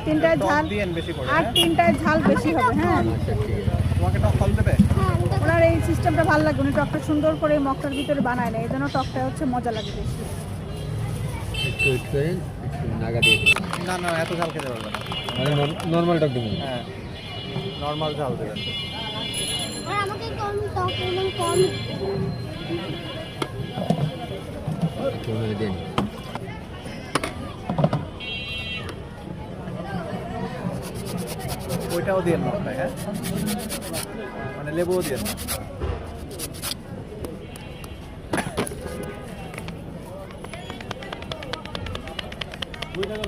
তিনটায় ঝাল আর তিনটায় ঝাল বেশি হবে। হ্যাঁ, তোমাকে টক ফল দেবে। ওনার এই সিস্টেমটা ভালো লাগবে, উনি টকটা সুন্দর করে মগটার ভিতরে বানায় না, এই জন্য টকটা হচ্ছে মজা লাগে বেশি। নাগা দিয়ে না না, এত ঝাল খেতে পারবে না। নর্মাল টক দেবেন। হ্যাঁ, নর্মাল ঝাল দেবেন। আমাকে কম টক এবং কম দেন। ওইটাও দিয়ে না, হ্যাঁ, মানে লেবুও দিয়ে না। ওই টাকা